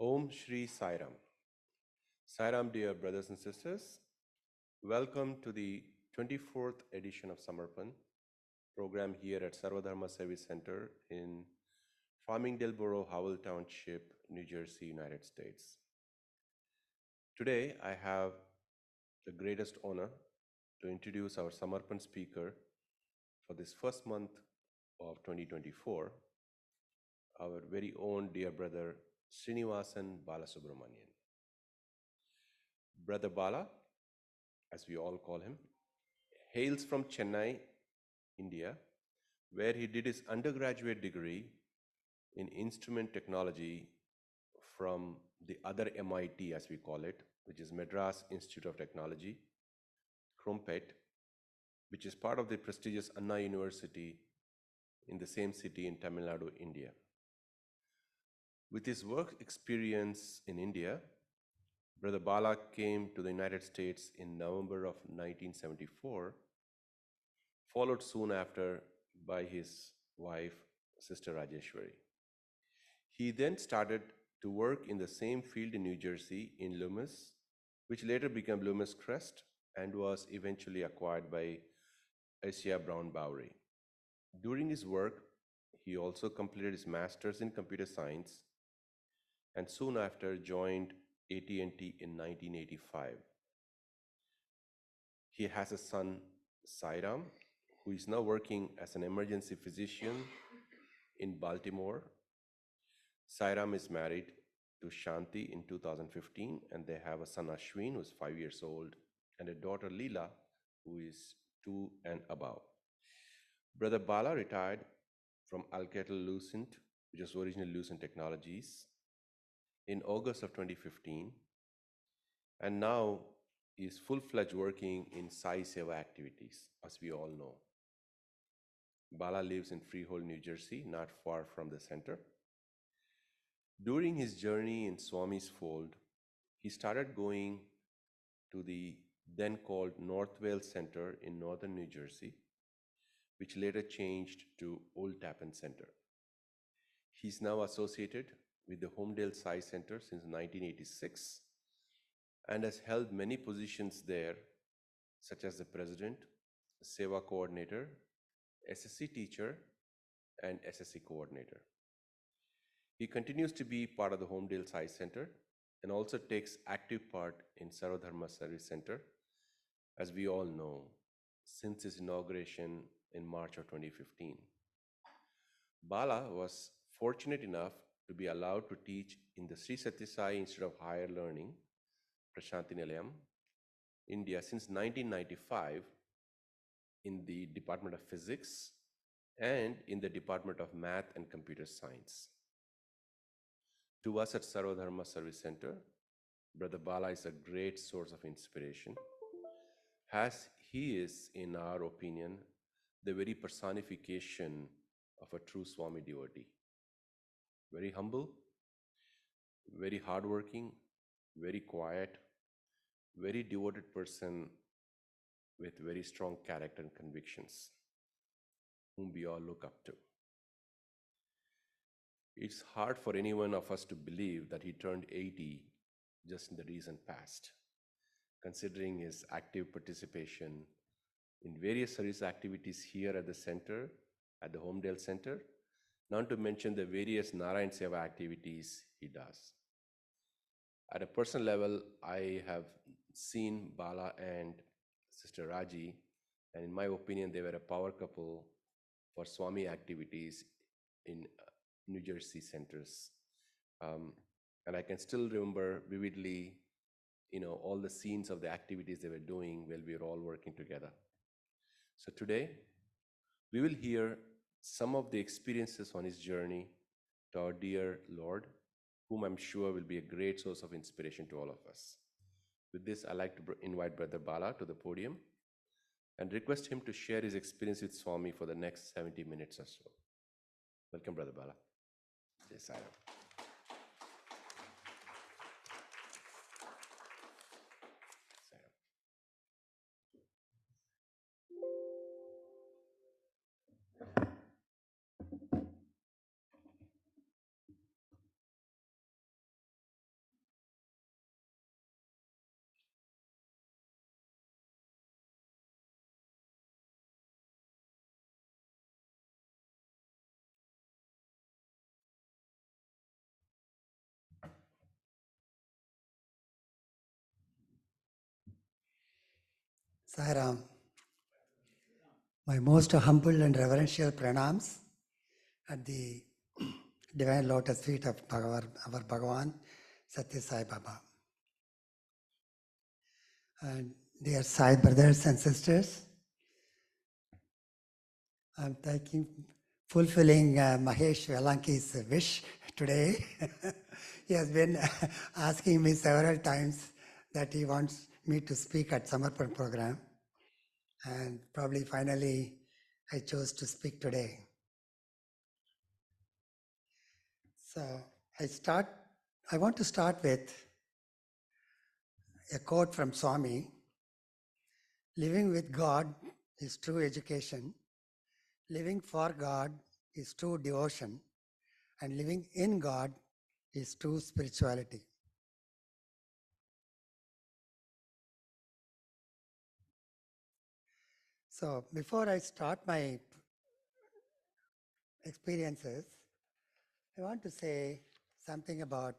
Om Shri Sairam. Sairam, dear brothers and sisters, welcome to the 24th edition of Samarpan program here at Sarvadharma Service Center in Farmingdale Borough, Howell Township, New Jersey, United States. Today, I have the greatest honor to introduce our Samarpan speaker for this first month of 2024, our very own dear brother Srinivasan Bala Subramanyan. Brother Bala, as we all call him, hails from Chennai, India, where he did his undergraduate degree in instrument technology from the other MIT, as we call it, which is Madras Institute of Technology, Crumpet, which is part of the prestigious Anna University in the same city in Tamil Nadu, India. With his work experience in India, Brother Bala came to the United States in November of 1974, followed soon after by his wife, Sister Rajeshwari. He then started to work in the same field in New Jersey in Loomis, which later became Loomis Crest and was eventually acquired by Asia Brown Bowery. During his work, he also completed his master's in computer science and soon after joined AT&T in 1985. He has a son, Sairam, who is now working as an emergency physician in Baltimore. Sairam is married to Shanti in 2015, and they have a son, Ashwin, who is 5 years old, and a daughter, Leela, who is 2 and above. Brother Bala retired from Alcatel-Lucent, which was originally Lucent Technologies, in August of 2015, and now he is full-fledged working in Sai Seva activities, as we all know. Bala lives in Freehold, New Jersey, not far from the center. During his journey in Swami's fold, he started going to the then called North Wales Center in northern New Jersey, which later changed to Old Tappan Center. He's now associated with the Homedale Sai Center since 1986 and has held many positions there, such as the president, Seva coordinator, SSC teacher, and SSC coordinator. He continues to be part of the Homedale Sai Center and also takes active part in Sarvadharma Service Center, as we all know, since its inauguration in March of 2015. Bala was fortunate enough to be allowed to teach in the Sri Sathya Sai Institute of Higher Learning, Prashanthi Nilayam, India since 1995 in the Department of Physics and in the Department of Math and Computer Science. To us at Sarvadharma Service Center, Brother Bala is a great source of inspiration, as he is, in our opinion, the very personification of a true Swami devotee. Very humble, very hardworking, very quiet, very devoted person with very strong character and convictions, whom we all look up to. It's hard for any one of us to believe that he turned 80 just in the recent past, considering his active participation in various service activities here at the center, at the Homedale Center, not to mention the various Narayan Seva activities he does. At a personal level, I have seen Bala and Sister Raji, and in my opinion, they were a power couple for Swami activities in New Jersey centers. And I can still remember vividly, all the scenes of the activities they were doing while we were all working together. So today, we will hear some of the experiences on his journey to our dear Lord, whom I'm sure will be a great source of inspiration to all of us. With this, I'd like to invite Brother Bala to the podium and request him to share his experience with Swami for the next 70 minutes or so. Welcome, Brother Bala. Jai Sai Ram. Sairam, my most humble and reverential pranams at the divine lotus feet of our Bhagavan, Satya Sai Baba. And dear Sai brothers and sisters, I'm fulfilling Mahesh Velanki's wish today. He has been asking me several times that he wants me to speak at Samarpan program. And probably finally I chose to speak today. So I want to start with a quote from Swami. Living with God is true education. Living for God is true devotion. And living in God is true spirituality. So before I start my experiences, I want to say something about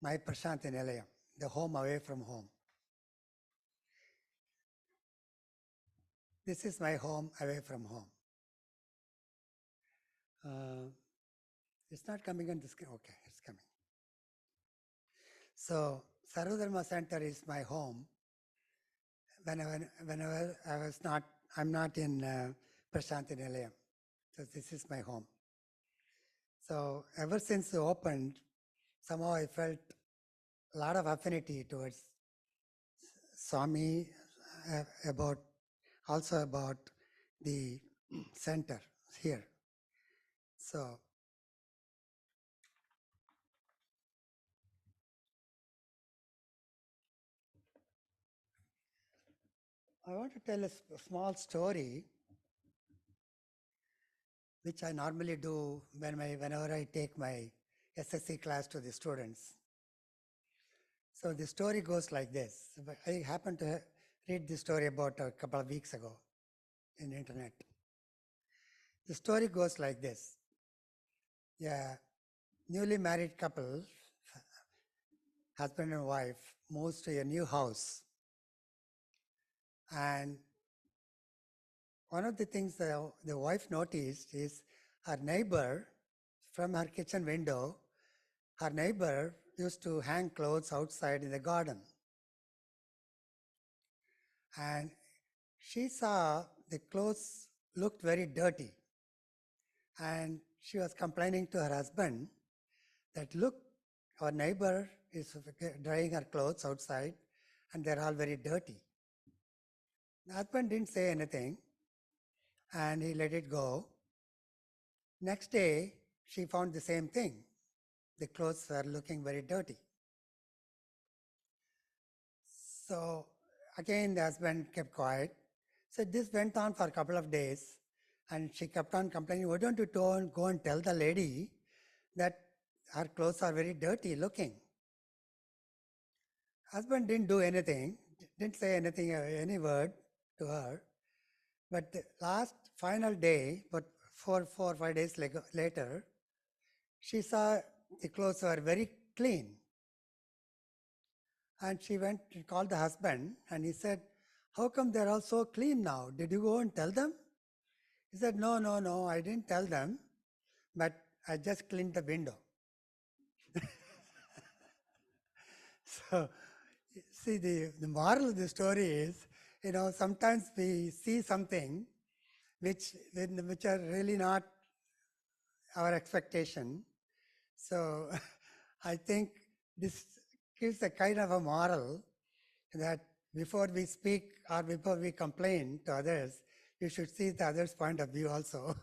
my Prashanti Nilayam, the home away from home. This is my home away from home. It's not coming on the screen. Okay, it's coming. So Sarvodharma Center is my home. Whenever I'm not in Prashanti Nilayam. So this is my home. So ever since it opened, somehow I felt a lot of affinity towards Swami, also about the center here. So I want to tell a small story, which I normally do whenever I take my SSC class to the students. So the story goes like this. I happened to read this story about a couple of weeks ago in the internet. The story goes like this. Yeah, newly married couple, husband and wife, moves to a new house. And one of the things the wife noticed is her neighbor, from her kitchen window, her neighbor used to hang clothes outside in the garden. And she saw the clothes looked very dirty. And she was complaining to her husband that, look, our neighbor is drying her clothes outside and they're all very dirty. The husband didn't say anything and he let it go. Next day, she found the same thing. The clothes were looking very dirty. So again, the husband kept quiet. So this went on for a couple of days and she kept on complaining, why don't you go and tell the lady that her clothes are very dirty looking? Husband didn't do anything, didn't say anything, any word to her. But the last final day, but 4 or 5 days later, she saw the clothes were very clean. And she went and called the husband and he said, how come they're all so clean now? Did you go and tell them? He said, no, I didn't tell them, but I just cleaned the window. So, see, the moral of the story is, sometimes we see something which are really not our expectation. So I think this gives a kind of a moral that before we speak or before we complain to others, you should see the other's point of view also.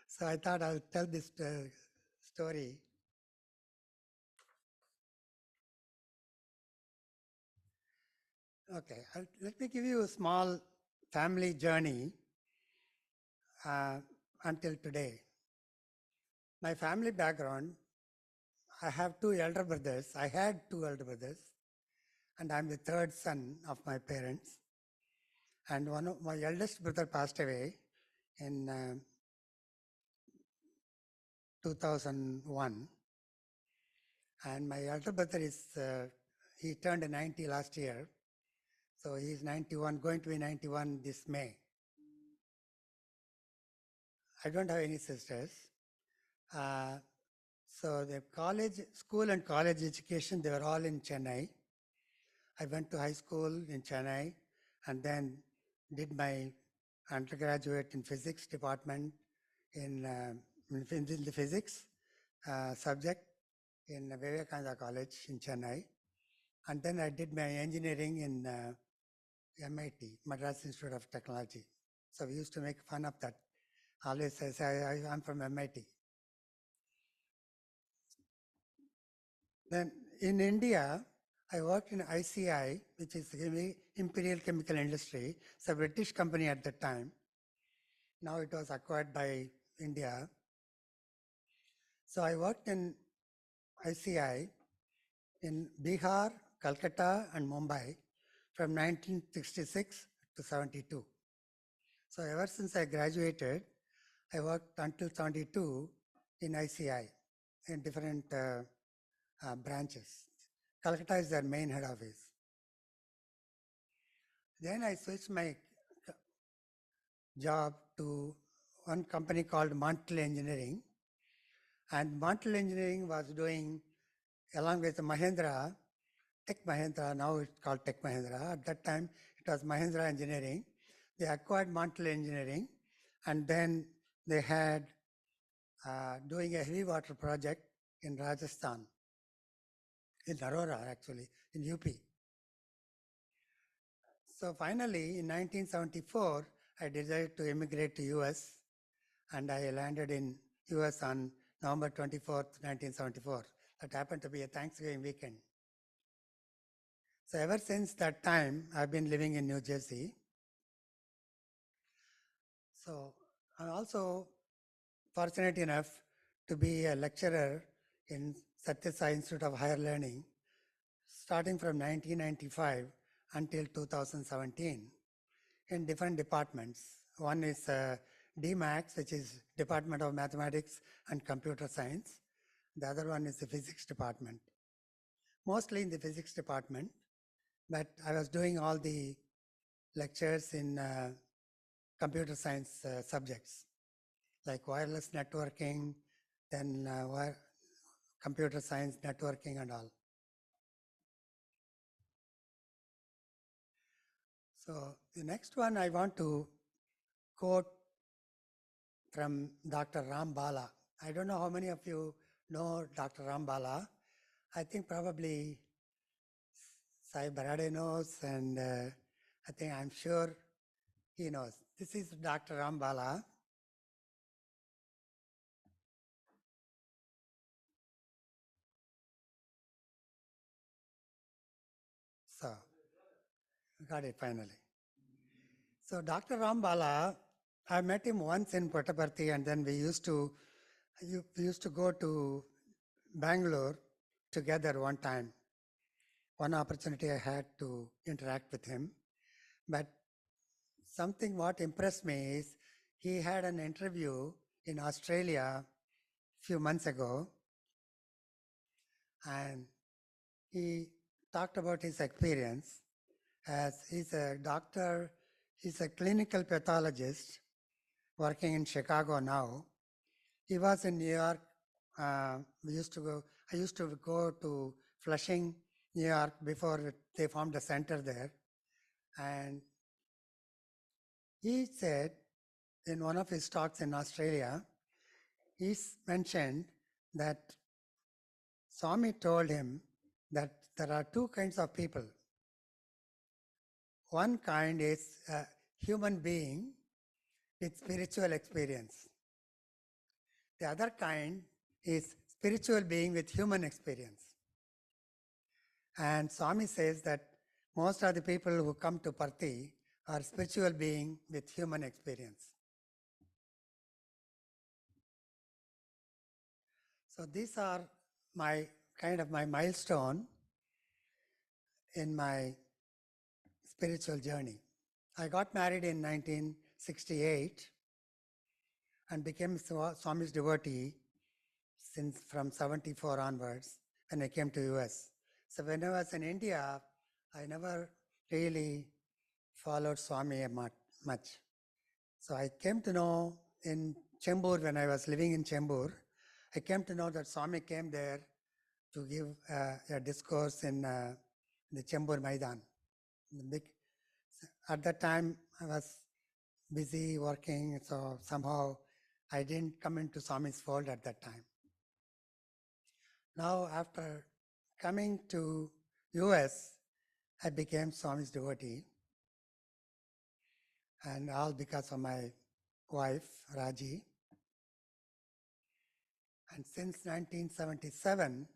So I thought I'll tell this story. Okay, let me give you a small family journey until today. My family background, I have two elder brothers. I had two elder brothers, and I'm the third son of my parents. And one of my eldest brother passed away in 2001. And my elder brother he turned 90 last year. So he's 91, going to be 91 this May. I don't have any sisters. So the school and college education, they were all in Chennai. I went to high school in Chennai and then did my undergraduate in physics department in the physics subject in Vivekananda College in Chennai. And then I did my engineering in MIT, Madras Institute of Technology. So we used to make fun of that. Always I say I'm from MIT. Then in India, I worked in ICI, which is the Imperial Chemical Industry. It's a British company at the time. Now it was acquired by India. So I worked in ICI in Bihar, Calcutta, and Mumbai from 1966 to 72. So ever since I graduated, I worked until 72 in ICI in different branches. Calcutta is their main head office. Then I switched my job to one company called Mantle Engineering. And Mantle Engineering was doing, along with Mahindra, Tech Mahindra, now it's called Tech Mahindra. At that time, it was Mahindra Engineering. They acquired Mantle Engineering, and then they had doing a heavy water project in Rajasthan, in Aurora actually, in UP. So finally, in 1974, I decided to immigrate to US, and I landed in US on November 24th, 1974. That happened to be a Thanksgiving weekend. So ever since that time, I've been living in New Jersey. So I'm also fortunate enough to be a lecturer in Satya Sai Institute of Higher Learning, starting from 1995 until 2017 in different departments. One is DMAX, which is Department of Mathematics and Computer Science. The other one is the Physics Department. Mostly in the Physics Department, but I was doing all the lectures in computer science subjects, like wireless networking, then computer science, networking, and all. So the next one I want to quote from Dr. Ram Bala. I don't know how many of you know Dr. Ram Bala. I think probably Sai Barade knows, and I'm sure he knows. This is Dr. Ram Bala. So, got it finally. So Dr. Ram Bala, I met him once in Puttaparthi, and then we used to go to Bangalore together one time. One opportunity I had to interact with him. But something what impressed me is he had an interview in Australia a few months ago, and he talked about his experience as he's a doctor, he's a clinical pathologist working in Chicago now. He was in New York. I used to go to Flushing, New York before they formed a center there. And he said in one of his talks in Australia, he mentioned that Swami told him that there are two kinds of people. One kind is a human being with spiritual experience. The other kind is spiritual being with human experience. And Swami says that most of the people who come to Parthi are spiritual being with human experience. So these are my milestone in my spiritual journey. I got married in 1968 and became Swami's devotee since from 74 onwards when I came to US. So when I was in India, I never really followed Swami much. So I came to know in Chembur, when I was living in Chembur, I came to know that Swami came there to give a discourse in the Chembur Maidan. At that time, I was busy working, so somehow I didn't come into Swami's fold at that time. Now, after coming to US, I became Swami's devotee, and all because of my wife, Raji. And since 1977,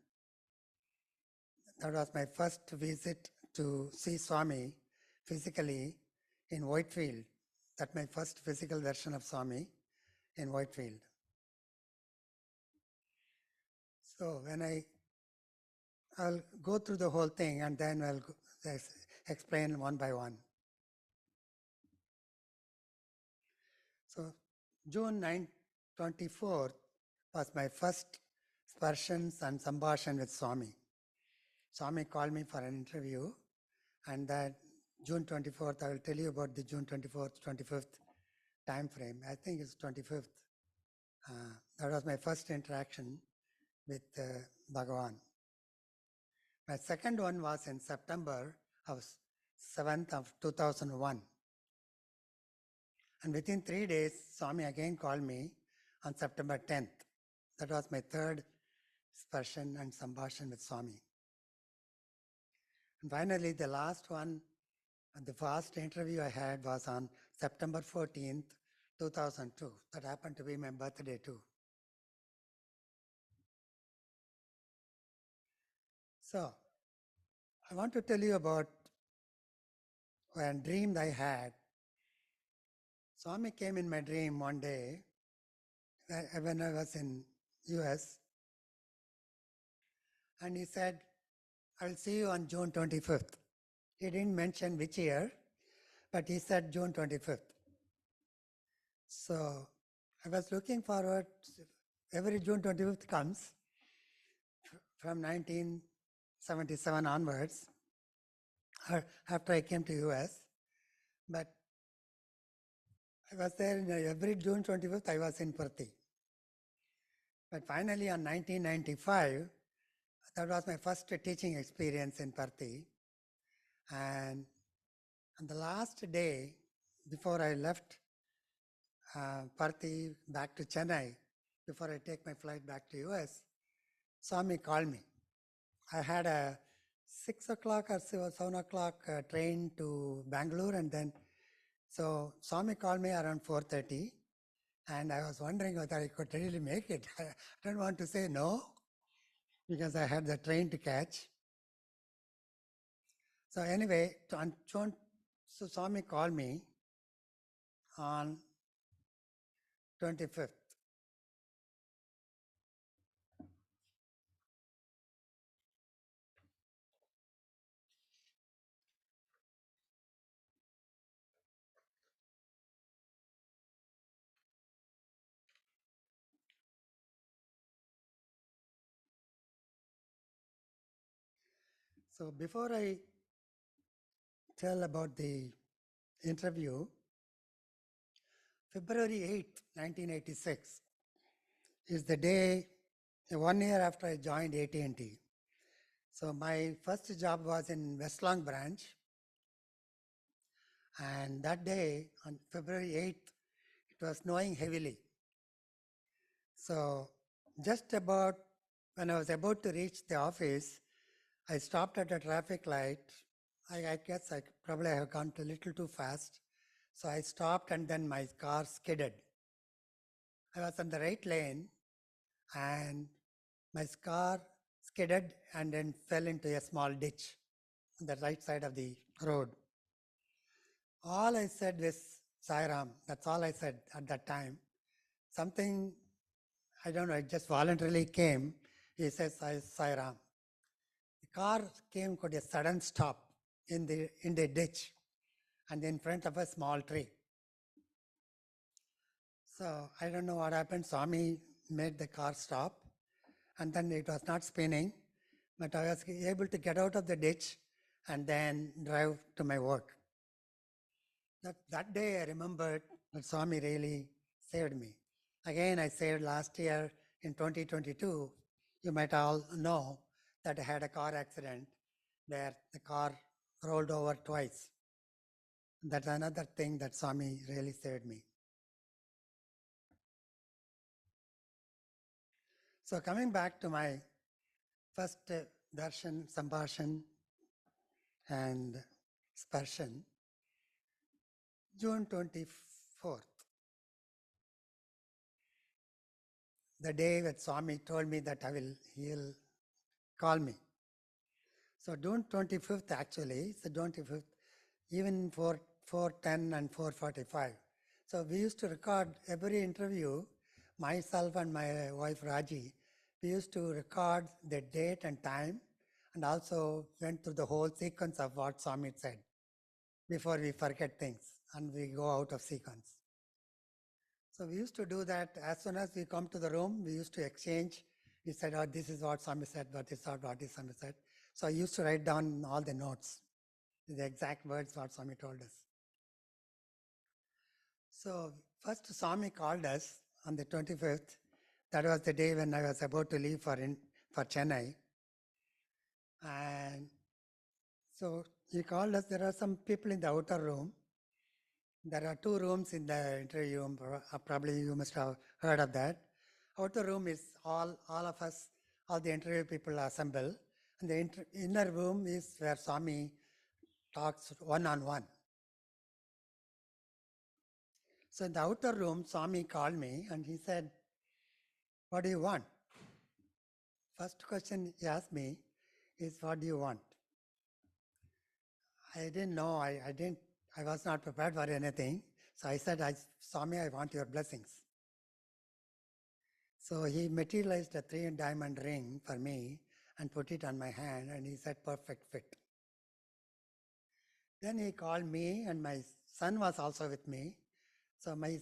that was my first visit to see Swami physically in Whitefield. That's my first physical darshan of Swami in Whitefield. So when I'll go through the whole thing and then I'll explain one by one. So June 24th was my first sparshans and sambhashan with Swami. Swami called me for an interview, and that June 24th, I will tell you about the June 24th, 25th time frame. I think it's 25th. That was my first interaction with Bhagavan. My second one was in September of 7th of 2001. And within 3 days, Swami again called me on September 10th. That was my third sparshan and sambhashan with Swami. And finally, the last one, the first interview I had was on September 14th, 2002. That happened to be my birthday too. So, I want to tell you about a dream I had. Swami came in my dream one day when I was in US, and he said, I'll see you on June 25th. He didn't mention which year, but he said June 25th. So I was looking forward, every June 25th comes from 1977 onwards, after I came to US. But I was there every June 25th, I was in Parthi. But finally on 1995, that was my first teaching experience in Parthi. And on the last day, before I left Parthi back to Chennai, before I take my flight back to US, Swami called me. I had a 6 o'clock or 7 o'clock train to Bangalore, and then, so Swami called me around 4:30, and I was wondering whether I could really make it. I don't want to say no, because I had the train to catch. So anyway, so Swami called me on 25th. So before I tell about the interview, February 8th, 1986 is the day, 1 year after I joined AT&T. So my first job was in West Long branch. And that day, on February 8th, it was snowing heavily. So just about, when I was about to reach the office, I stopped at a traffic light. I guess I probably have gone a little too fast. So I stopped, and then my car skidded. I was on the right lane, and my car skidded and then fell into a small ditch on the right side of the road. All I said was, Sai Ram. That's all I said at that time. Something, I don't know, it just voluntarily came. He says, Sai Ram. The car came to a sudden stop in the ditch and in front of a small tree. So I don't know what happened. Swami made the car stop, and then it was not spinning, but I was able to get out of the ditch and then drive to my work. That day I remembered that Swami really saved me. Again, I saved last year in 2022. You might all know that I had a car accident where the car rolled over twice. That's another thing that Swami really saved me. So coming back to my first darshan, sambhashan and sparshan, June 24th, the day that Swami told me that he'll call me. So June 25th actually, so 25th, even for 4:10 and 4:45. So we used to record every interview, myself and my wife Raji, we used to record the date and time and also went through the whole sequence of what Swami said before we forget things and we go out of sequence. So we used to do that as soon as we come to the room, we used to exchange. We said, oh, this is what Swami said, what is Swami said. So I used to write down all the notes, the exact words what Swami told us. So first Swami called us on the 25th. That was the day when I was about to leave for Chennai. And so he called us. There are some people in the outer room. There are two rooms in the interview room. Probably you must have heard of that. Outer room is all of us, all the interview people assemble. And the inner room is where Swami talks one-on-one. So in the outer room, Swami called me and he said, what do you want? First question he asked me is, what do you want? I didn't know, I was not prepared for anything. So I said, Swami, I want your blessings. So he materialized a 3-diamond ring for me and put it on my hand and he said, perfect fit. Then he called me and my son was also with me. So my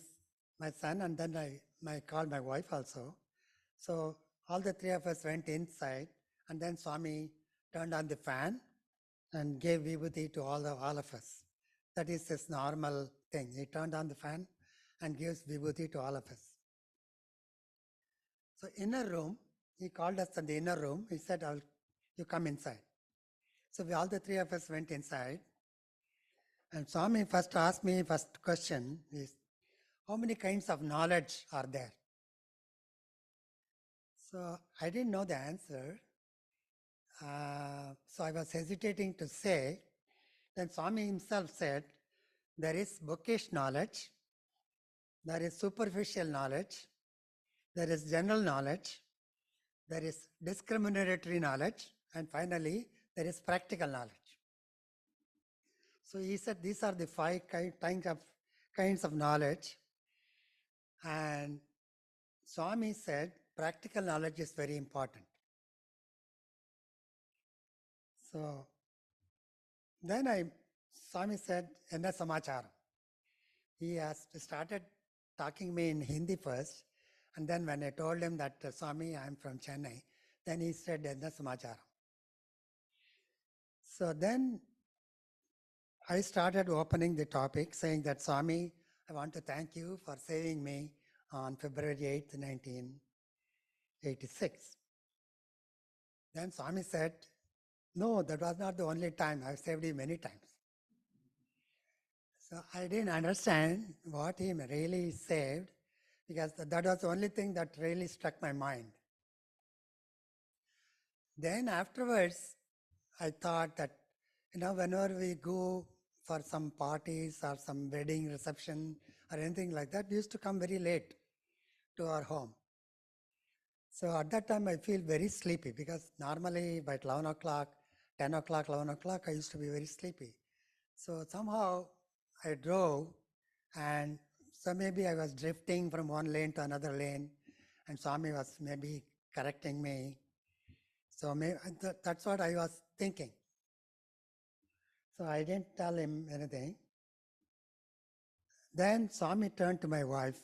son and then I called my wife also. So all the three of us went inside and then Swami turned on the fan and gave vibhuti to all of us. That is his normal thing. He turned on the fan and gives vibhuti to all of us. So inner room, he called us in the inner room. He said, you come inside. So all the three of us went inside. And Swami first asked me, first question is, how many kinds of knowledge are there? So I didn't know the answer. So I was hesitating to say. Then Swami himself said, there is bookish knowledge, there is superficial knowledge, there is general knowledge, there is discriminatory knowledge, and finally, there is practical knowledge. So he said these are the 5 kinds of knowledge. And Swami said practical knowledge is very important. So then Swami said, Enna Samacharam. He started talking me in Hindi first. And then when I told him that, Swami, I'm from Chennai, then he said, Enna Samacharam. So then I started opening the topic saying that, Swami, I want to thank you for saving me on February 8th, 1986. Then Swami said, no, that was not the only time. I've saved you many times. So I didn't understand what he really saved because that was the only thing that really struck my mind. Then afterwards, I thought that, whenever we go for some parties or some wedding reception or anything like that, we used to come very late to our home. So at that time, I feel very sleepy because normally by 11 o'clock, 10 o'clock, 11 o'clock, I used to be very sleepy. So somehow I drove and so maybe I was drifting from one lane to another lane and Swami was maybe correcting me. So that's what I was thinking. So I didn't tell him anything. Then Swami turned to my wife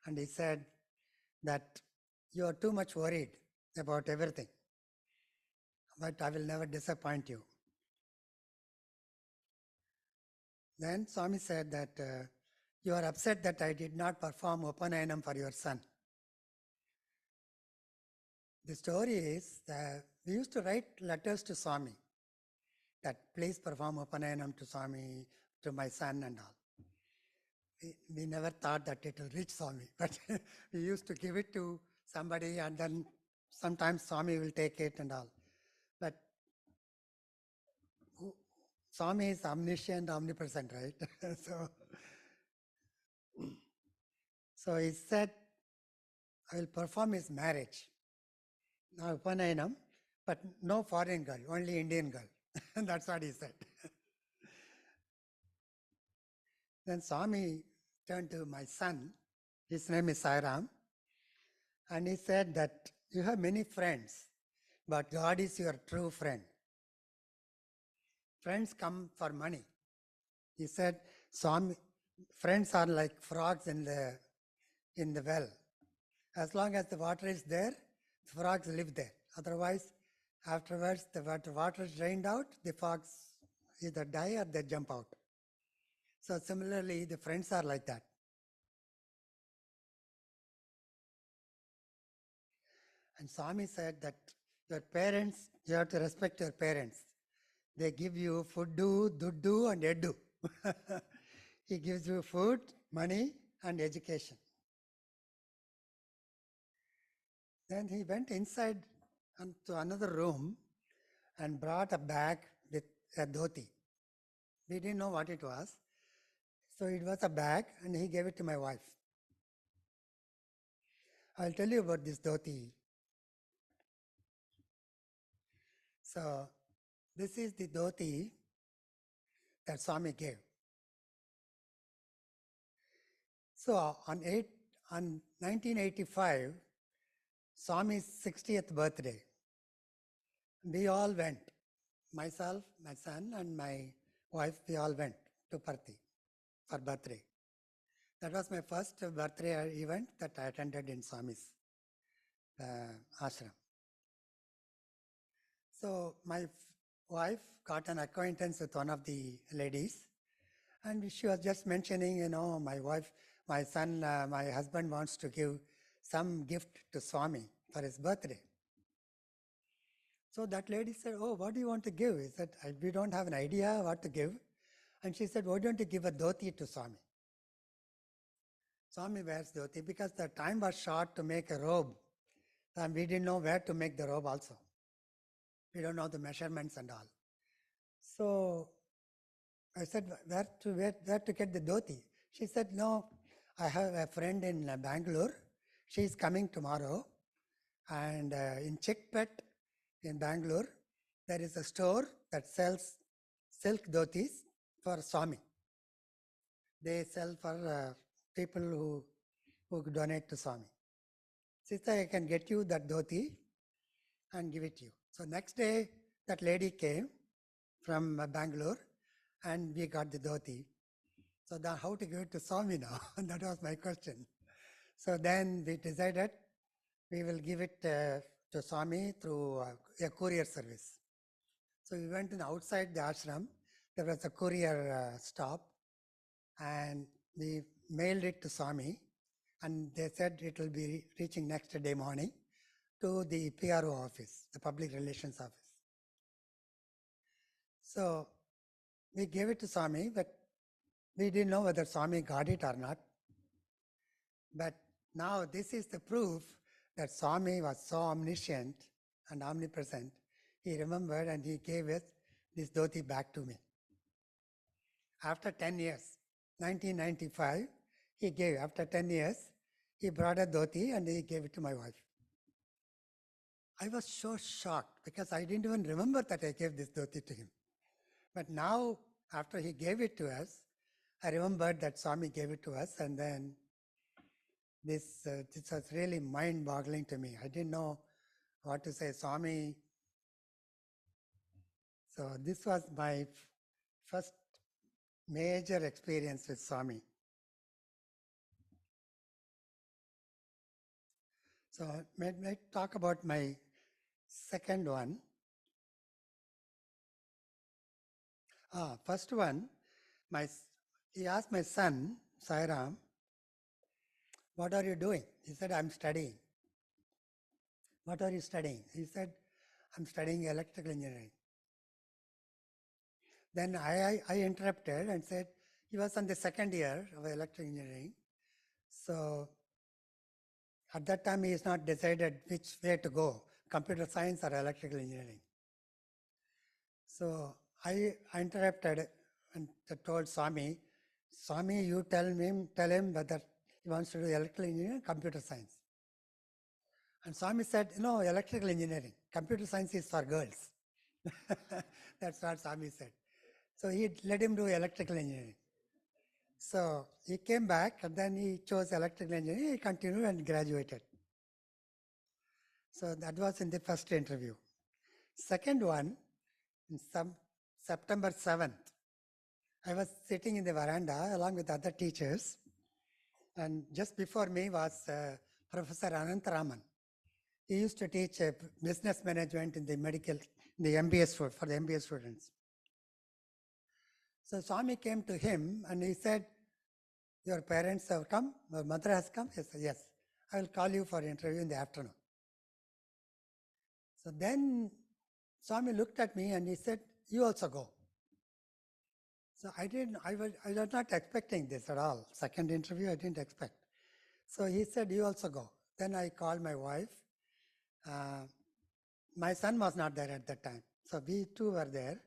and he said that you are too much worried about everything, but I will never disappoint you. Then Swami said that you are upset that I did not perform Upanayanam for your son. The story is that we used to write letters to Swami that please perform Upanayanam to Swami, to my son and all. We never thought that it will reach Swami, but we used to give it to somebody and then sometimes Swami will take it and all. But Swami is omniscient, omnipresent, right? So he said, I will perform his marriage. Now Upanayanam, but no foreign girl, only Indian girl. That's what he said. Then Swami turned to my son, his name is Sairam, and he said that you have many friends, but God is your true friend. Friends come for money. He said, Swami, friends are like frogs in the well. As long as the water is there, the frogs live there. Otherwise, afterwards, the water is drained out, the frogs either die or they jump out. So similarly, the friends are like that. And Swami said that your parents, you have to respect your parents. They give you fuddu, duddu, and eddu. He gives you food, money, and education. Then he went inside to another room and brought a bag with a dhoti. We didn't know what it was. So it was a bag and he gave it to my wife. I'll tell you about this dhoti. So this is the dhoti that Swami gave. So on 1985, Swami's 60th birthday, we all went. Myself, my son, and my wife, we all went to Parthi for birthday. That was my first birthday event that I attended in Swami's ashram. So my wife got an acquaintance with one of the ladies, and she was just mentioning, my son, my husband wants to give some gift to Swami for his birthday. So that lady said, oh, what do you want to give? He said, we don't have an idea what to give. And she said, why don't you give a dhoti to Swami? Swami wears dhoti because the time was short to make a robe. And we didn't know where to make the robe also. We don't know the measurements and all. So I said, where to get the dhoti? She said, no, I have a friend in Bangalore. She's coming tomorrow. And in Chickpet in Bangalore, there is a store that sells silk dhotis for Swami. They sell for people who donate to Swami. She said, I can get you that dhoti and give it to you. So next day, that lady came from Bangalore and we got the dhoti. So then how to give it to Swami now? That was my question. So then we decided we will give it to Swami through a courier service. So we went outside the ashram. There was a courier stop and we mailed it to Swami and they said it will be reaching next day morning to the PRO office, the Public Relations Office. So we gave it to Swami, but we didn't know whether Swami got it or not. But now this is the proof that Swami was so omniscient and omnipresent. He remembered and he gave this dhoti back to me. After 10 years, 1995, he gave. After 10 years, he brought a dhoti and he gave it to my wife. I was so shocked because I didn't even remember that I gave this dhoti to him. But now, after he gave it to us, I remembered that Swami gave it to us, and then this was really mind-boggling to me. I didn't know what to say. Swami. So this was my first major experience with Swami. So may I talk about my second one? First one, my He asked my son, Sairam, what are you doing? He said, I'm studying. What are you studying? He said, I'm studying electrical engineering. Then I interrupted and said, he was on the second year of electrical engineering. So at that time, he has not decided which way to go, computer science or electrical engineering. So I interrupted and told Swami, Swami, you tell him whether he wants to do electrical engineering or computer science. And Swami said, no, electrical engineering. Computer science is for girls. That's what Swami said. So he let him do electrical engineering. So he came back and then he chose electrical engineering. He continued and graduated. So that was in the first interview. Second one, in September 7th, I was sitting in the veranda along with other teachers. And just before me was Professor Anantharaman. He used to teach business management in the MBA for the MBA students. So Swami came to him and he said, your parents have come, your mother has come? He said, yes, I will call you for interview in the afternoon. So then Swami looked at me and he said, you also go. So I was not expecting this at all. Second interview, I didn't expect. So he said, you also go. Then I called my wife. My son was not there at that time. So we two were there.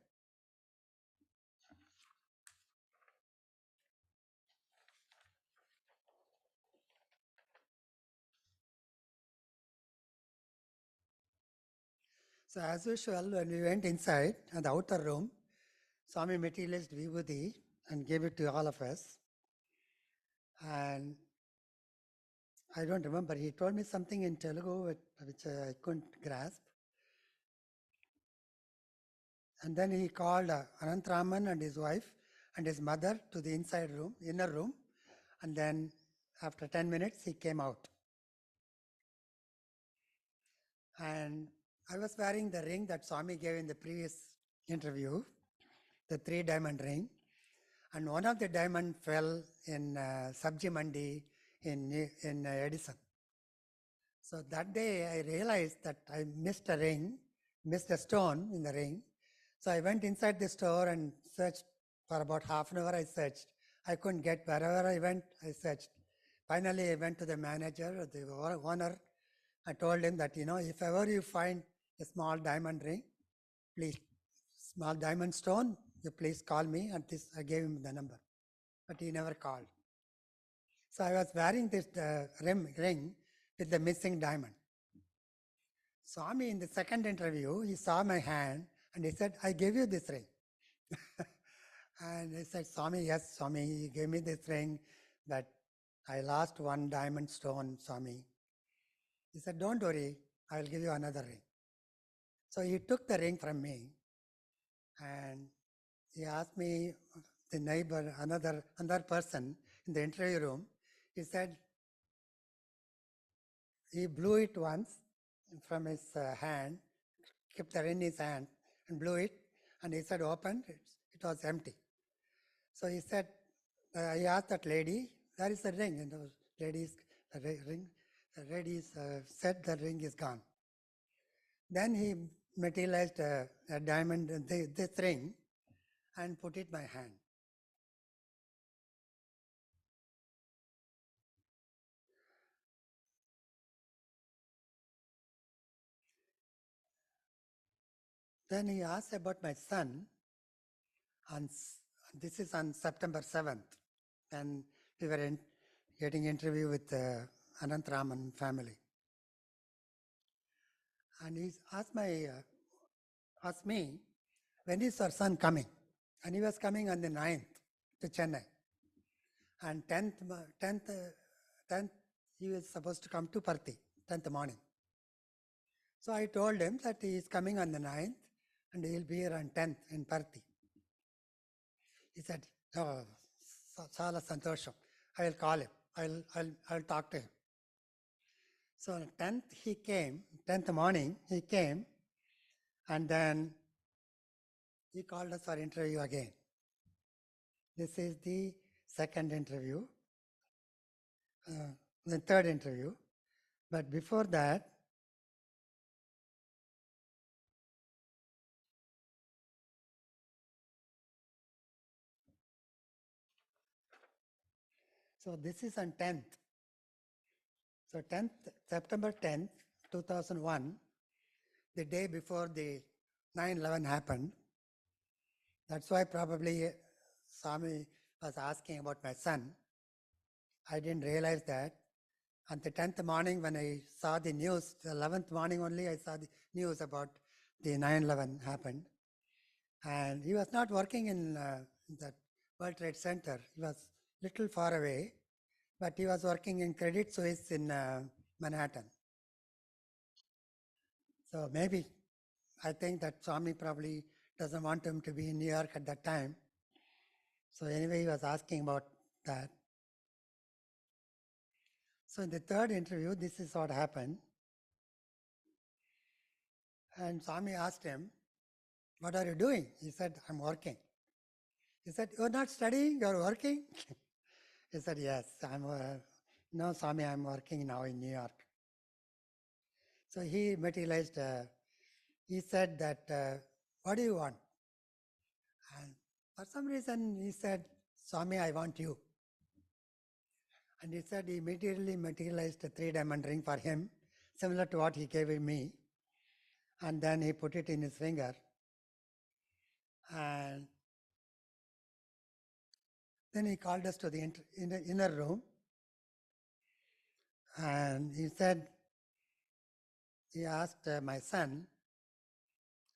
So as usual, when we went inside in the outer room, Swami materialized Vibhuti and gave it to all of us. And I don't remember, he told me something in Telugu which I couldn't grasp. And then he called Anantharaman and his wife and his mother to the inner room. And then after 10 minutes, he came out. And I was wearing the ring that Swami gave in the previous interview, the 3-diamond ring. And one of the diamond fell in Sabji Mandi in Edison. So that day I realized that I missed a stone in the ring. So I went inside the store and searched for about half an hour. I searched. I couldn't get wherever I went, I searched. Finally, I went to the manager, the owner. I told him that, if ever you find a small diamond ring, please, small diamond stone, you please call me. And I gave him the number, but he never called. So I was wearing this ring with the missing diamond. Swami, in the second interview, he saw my hand and he said, I gave you this ring. And I said, Swami, yes, Swami, he gave me this ring, but I lost one diamond stone, Swami. He said, don't worry, I will give you another ring. So he took the ring from me and he asked me, the neighbor, another person in the interview room, he said, he blew it once from his hand, kept the ring in his hand and blew it, and he said, open, it was empty. So he said, I asked that lady, where is the ring? And the ladies said the ring is gone. Then he materialized a diamond, this ring, and put it in my hand. Then he asked about my son, and this is on September 7th, and we were getting interview with the Anantharaman family. And he asked me, when is your son coming? And he was coming on the 9th to Chennai. And 10th he was supposed to come to Parthi, 10th morning. So I told him that he is coming on the 9th and he will be here on 10th in Parthi. He said, oh, Sala Santosham, I will call him, I'll talk to him. So on 10th he came, 10th morning he came, and then he called us for interview again. This is the second interview, the third interview. But before that, so this is on 10th. So 10th, September 10th, 2001, the day before the 9/11 happened. That's why probably Swami was asking about my son. I didn't realize that. On the 10th morning when I saw the news, the 11th morning only I saw the news about the 9/11 happened. And he was not working in that World Trade Center. He was little far away, but he was working in Credit Suisse in Manhattan. So maybe I think that Swami probably doesn't want him to be in New York at that time. So anyway, he was asking about that. So in the third interview, this is what happened. And Swami asked him, "What are you doing?" He said, "I'm working." He said, "You're not studying, you're working?" He said, "Yes, no, Swami, I'm working now in New York." So he materialized, he said that, "What do you want?" And for some reason, he said, "Swami, I want you." And he said he immediately materialized a 3-diamond ring for him, similar to what he gave me. And then he put it in his finger. And then he called us to the inner room. And he said, he asked my son,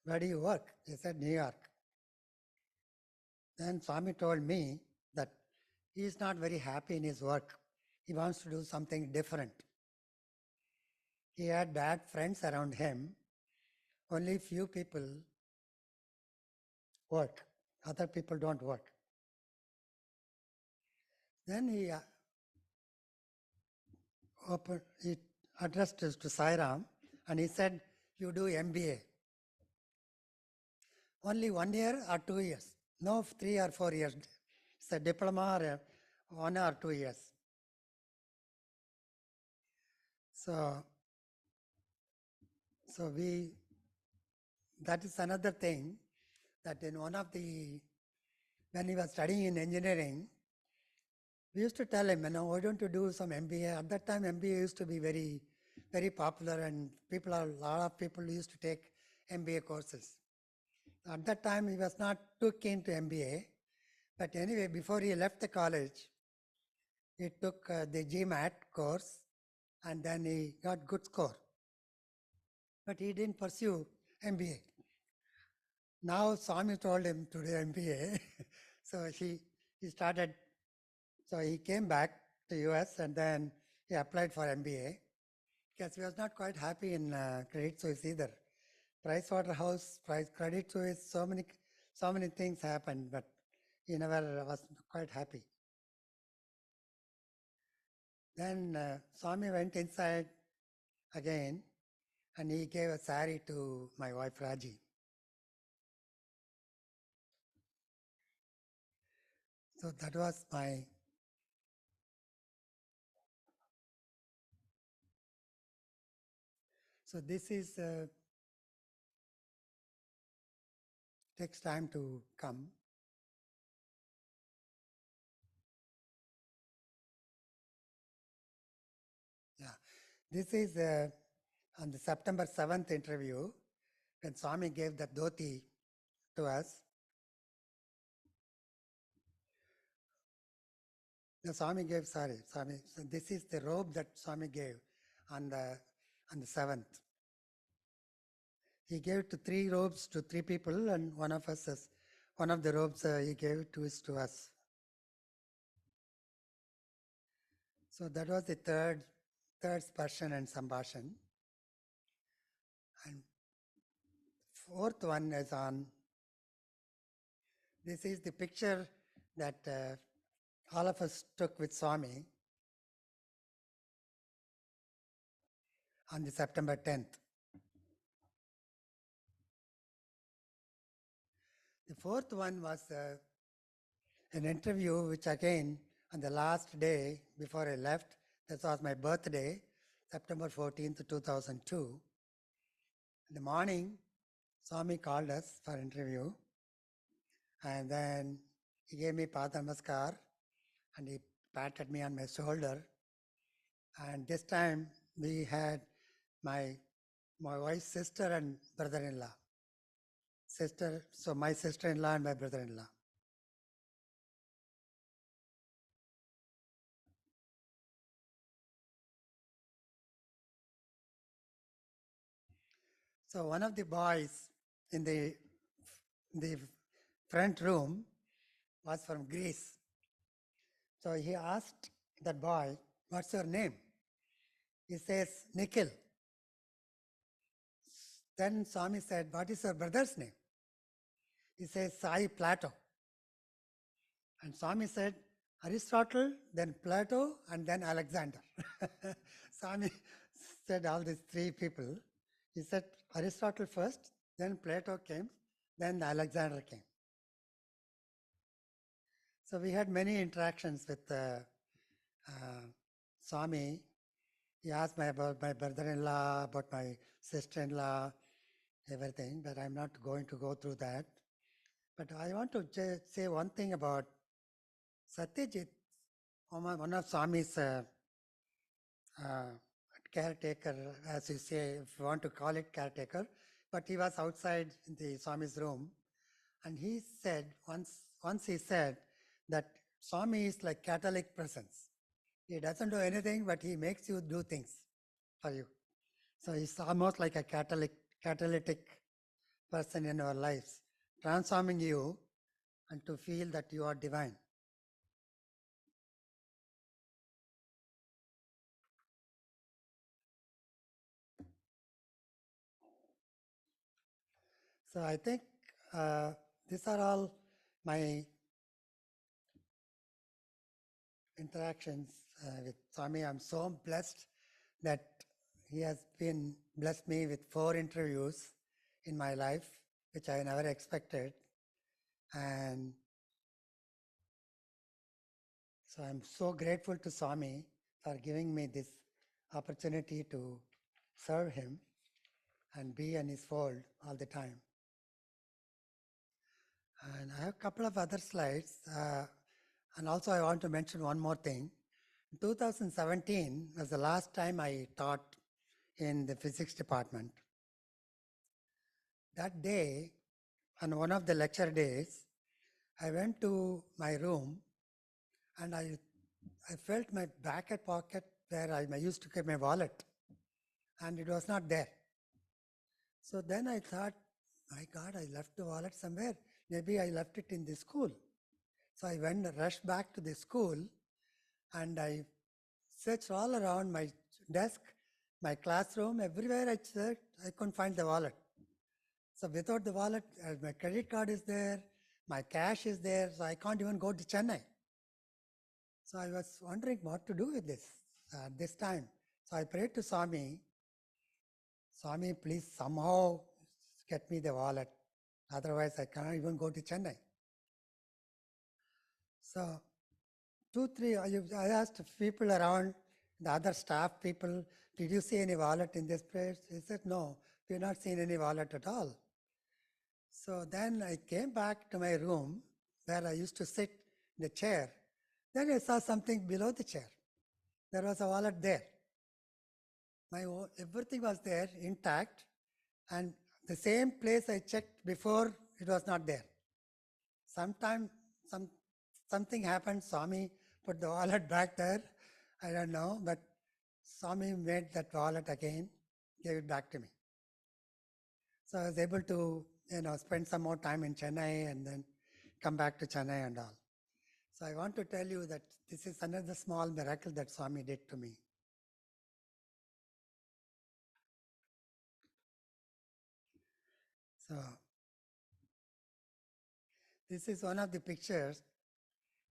"Where do you work?" He said, "New York." Then Swami told me that he is not very happy in his work. He wants to do something different. He had bad friends around him. Only few people work. Other people don't work. Then he addressed us to Sairam and he said, "You do MBA. Only 1 year or 2 years? No, 3 or 4 years. It's a diploma or 1 or 2 years." So that is another thing, that in when he was studying in engineering, we used to tell him, "Why don't you do some MBA?" At that time, MBA used to be very, very popular and a lot of people used to take MBA courses. At that time, he was not too keen to MBA. But anyway, before he left the college, he took the GMAT course and then he got good score. But he didn't pursue MBA. Now Swami told him to do MBA. So he started, so he came back to US and then he applied for MBA because he was not quite happy in Credit Suisse either. Pricewaterhouse, Credit Suisse, so many things happened, but he never was quite happy. Then Swami went inside again and he gave a sari to my wife Raji. So that was my so this is takes time to come. Yeah, this is on the September 7th interview when Swami gave that dhoti to us. No, Swami gave, sorry, Swami. So this is the robe that Swami gave on the 7th. He gave 3 robes to 3 people, and one of the robes he gave to us. So that was the third sparshan and sambhashan. And fourth one is on, this is the picture that all of us took with Swami on the September 10th. The fourth one was an interview, which again, on the last day before I left, that was my birthday, September 14th, 2002. In the morning, Swami called us for interview, and then he gave me Pada Namaskar, and he patted me on my shoulder. And this time we had my wife's sister and brother-in-law. So my sister-in-law and my brother-in-law. So one of the boys in the front room was from Greece. So he asked that boy, "What's your name?" He says, "Nikhil." Then Swami said, "What is your brother's name?" He says, "Sai Plato." And Swami said, "Aristotle, then Plato, and then Alexander." Swami said all these three people. He said Aristotle first, then Plato came, then Alexander came. So we had many interactions with Swami. He asked me about my brother-in-law, about my sister-in-law, everything, but I'm not going to go through that. But I want to say one thing about Satyajit, one of Swami's caretaker, as you say, if you want to call it caretaker, but he was outside in the Swami's room, and he said, once he said that Swami is like catalytic presence. He doesn't do anything, but he makes you do things for you. So he's almost like a catalytic person in our lives, transforming you and to feel that you are divine. So I think these are all my interactions with Swami. I'm so blessed that he has been blessed me with 4 interviews in my life, which I never expected. And so I'm so grateful to Swami for giving me this opportunity to serve him and be in his fold all the time. And I have a couple of other slides. And also I want to mention one more thing. In 2017 was the last time I taught in the physics department. That day, on one of the lecture days, I went to my room and I felt my back pocket where I used to keep my wallet, and it was not there. So then I thought, my God, I left the wallet somewhere. Maybe I left it in the school. So I rushed back to the school, and I searched all around my desk, my classroom, everywhere I searched, I couldn't find the wallet. So without the wallet, my credit card is there, my cash is there, so I can't even go to Chennai. So I was wondering what to do with this time. So I prayed to Swami, "Swami, please somehow get me the wallet. Otherwise, I can't even go to Chennai." So 2, 3, I asked people around, the other staff people, "Did you see any wallet in this place?" They said, "No, we have not seen any wallet at all." So then I came back to my room where I used to sit in the chair. Then I saw something below the chair. There was a wallet there. Everything was there intact, and the same place I checked before, it was not there. Something happened, Swami put the wallet back there, I don't know, but Swami made that wallet again, gave it back to me. So I was able to, spend some more time in Chennai and then come back to Chennai and all. So I want to tell you that this is another small miracle that Swami did to me. So this is one of the pictures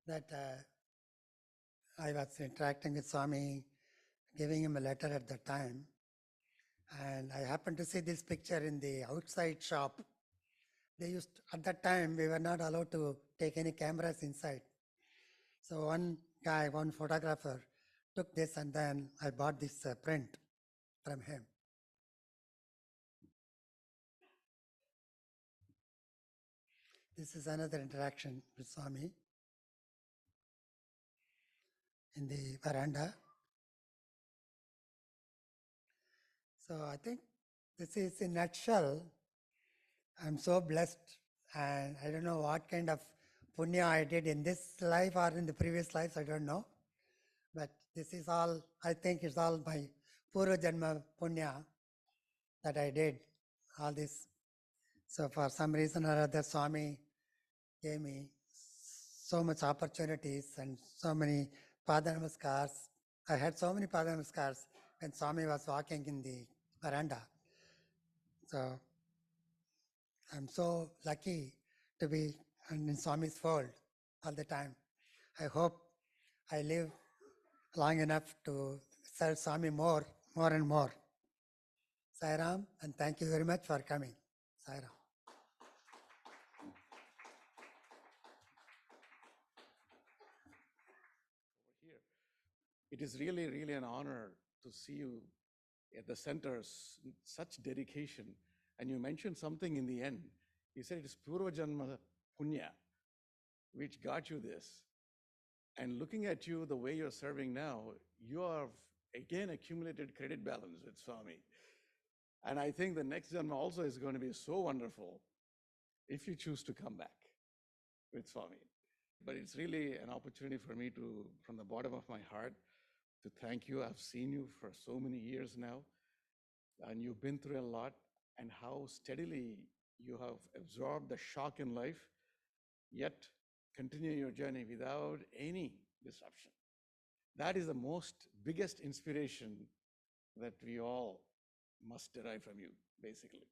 that I was interacting with Swami, giving him a letter at the time. And I happened to see this picture in the outside shop. At that time, we were not allowed to take any cameras inside. So one guy, one photographer took this, and then I bought this print from him. This is another interaction with Swami in the veranda. So I think this is in a nutshell. I'm so blessed, and I don't know what kind of punya I did in this life or in the previous lives, I don't know. But this is all, I think it's all my Purva Janma punya that I did, all this. So for some reason or other, Swami gave me so much opportunities and so many Pada Namaskars. I had so many Pada Namaskars when Swami was walking in the veranda. So I'm so lucky to be in Swami's fold all the time. I hope I live long enough to serve Swami more and more. Sai Ram, and thank you very much for coming. Sai Ram. Here. It is really, really an honor to see you at the center, such dedication. And you mentioned something in the end. You said it is Purva Janma Punya, which got you this. And looking at you the way you're serving now, you have again accumulated credit balance with Swami. And I think the next Janma also is going to be so wonderful if you choose to come back with Swami. But it's really an opportunity for me to, from the bottom of my heart, to thank you. I've seen you for so many years now, and you've been through a lot, and how steadily you have absorbed the shock in life, yet continue your journey without any disruption. That is the biggest inspiration that we all must derive from you, basically,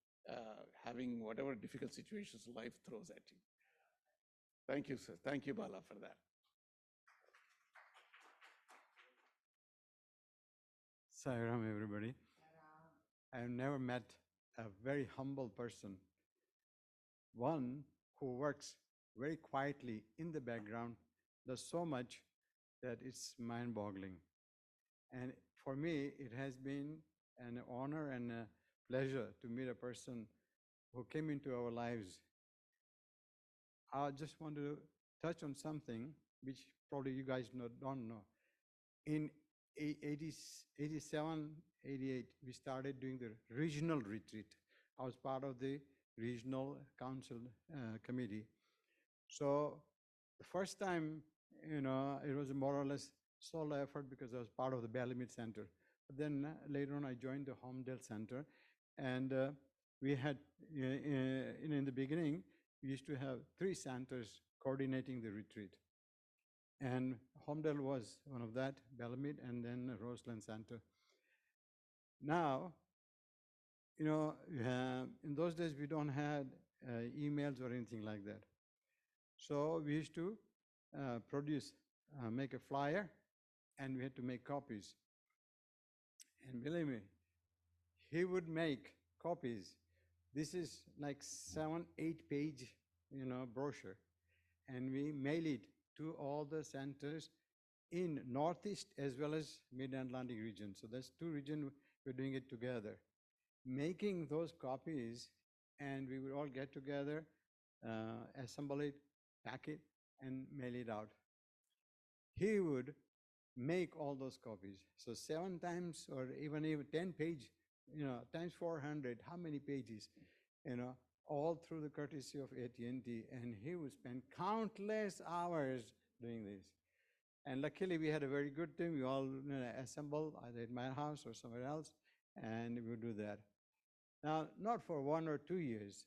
having whatever difficult situations life throws at you. Thank you, sir. Thank you, Bala, for that. Sairam, everybody. I have never met a very humble person, one who works very quietly in the background, does so much that it's mind-boggling. And for me, it has been an honor and a pleasure to meet a person who came into our lives. I just want to touch on something which probably you guys don't know. In 87, 88, we started doing the regional retreat. I was part of the regional council committee. So the first time, it was more or less solo effort because I was part of the Balamid Center. But then later on, I joined the Homedale Center, and we had, in the beginning, we used to have 3 centers coordinating the retreat. And Homedale was one of that, Balamid, and then Roseland Center. Now, in those days, we don't have emails or anything like that. So we used to make a flyer, and we had to make copies. And believe me, he would make copies. This is like 7-8 page, brochure. And we mail it to all the centers in Northeast as well as Mid-Atlantic region. So that's 2 regions we're doing it together. Making those copies, and we would all get together, assemble it, pack it, and mail it out. He would make all those copies. So 7 times or even 10 page, times 400, how many pages, all through the courtesy of AT&T. And he would spend countless hours doing this. And luckily, we had a very good team. We all assemble either at my house or somewhere else, and we would do that. Now, not for 1 or 2 years.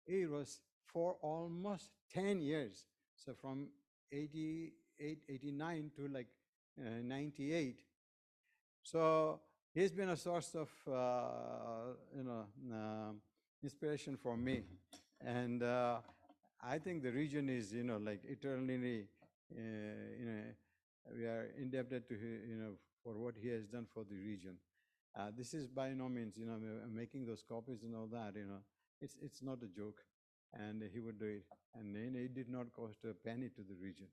It was for almost 10 years. So from 88, 89 to like 98. So he's been a source of, inspiration for me. And I think the region is, like eternally, we are indebted to him, for what he has done for the region. This is by no means, making those copies and all that, it's not a joke. And he would do it. And it did not cost a penny to the region.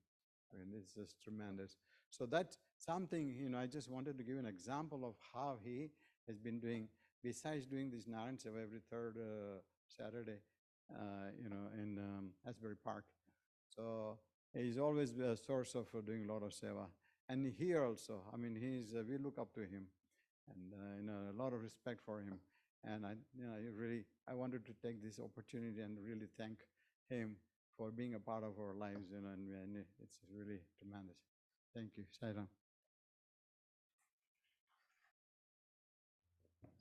I mean, it's just tremendous. So that's something, I just wanted to give an example of how he has been doing, besides doing this Narayan Seva every third Saturday, in Asbury Park. So he's always a source of doing a lot of seva. And here also, I mean, we look up to him, and a lot of respect for him. And I wanted to take this opportunity and really thank him for being a part of our lives, and it's really tremendous. Thank you, Sairam.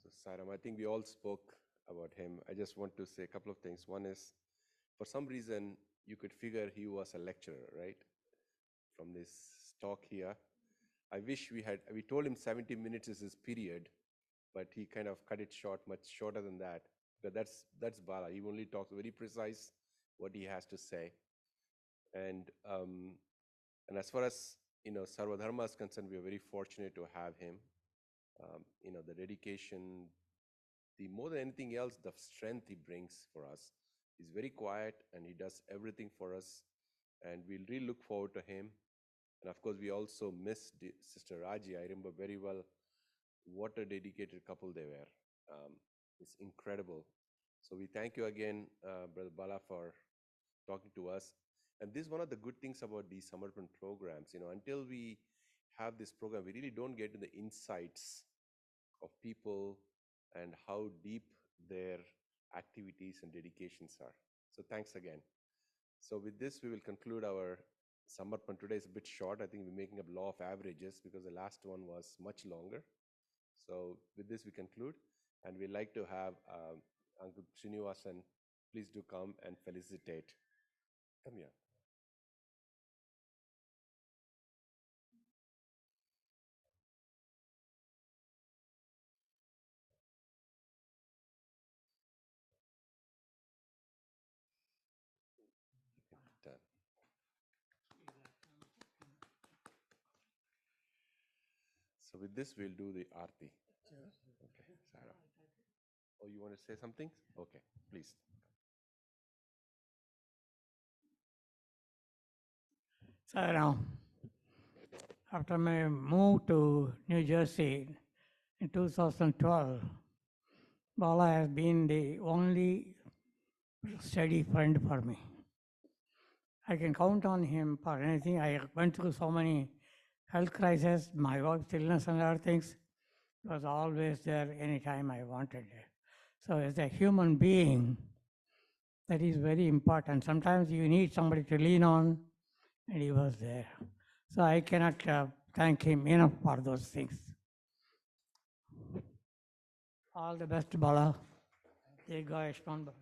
So Sairam, I think we all spoke about him. I just want to say a couple of things. One is, for some reason, you could figure he was a lecturer, right? From this talk here. I wish we told him 70 minutes is his period, but he kind of cut it short, much shorter than that. But that's Bala. He only talks very precise what he has to say. And as far as Sarva Dharma is concerned, we are very fortunate to have him. The dedication, the more than anything else, the strength he brings for us. He's very quiet and he does everything for us. And we'll really look forward to him. And of course, we also miss Sister Raji. I remember very well what a dedicated couple they were. It's incredible. So we thank you again, Brother Bala, for talking to us. And this is one of the good things about these Samarpan programs. Until we have this program, we really don't get to the insights of people and how deep their activities and dedications are. So thanks again. So with this, we will conclude our Samarpan. Today is a bit short. I think we're making up law of averages because the last one was much longer. So with this, we conclude. And we'd like to have Uncle Srinivasan, please do come and felicitate. Come here. Done. So with this, we'll do the Aarti. Okay, Sarah. Oh, you want to say something? Okay, please. So after my move to New Jersey in 2012, Bala has been the only steady friend for me. I can count on him for anything. I went through so many health crises, my wife's illness and other things. He was always there anytime I wanted it. So as a human being, that is very important. Sometimes you need somebody to lean on, and he was there. So I cannot thank him enough for those things. All the best, Bala. Jai Ganesh Mandal.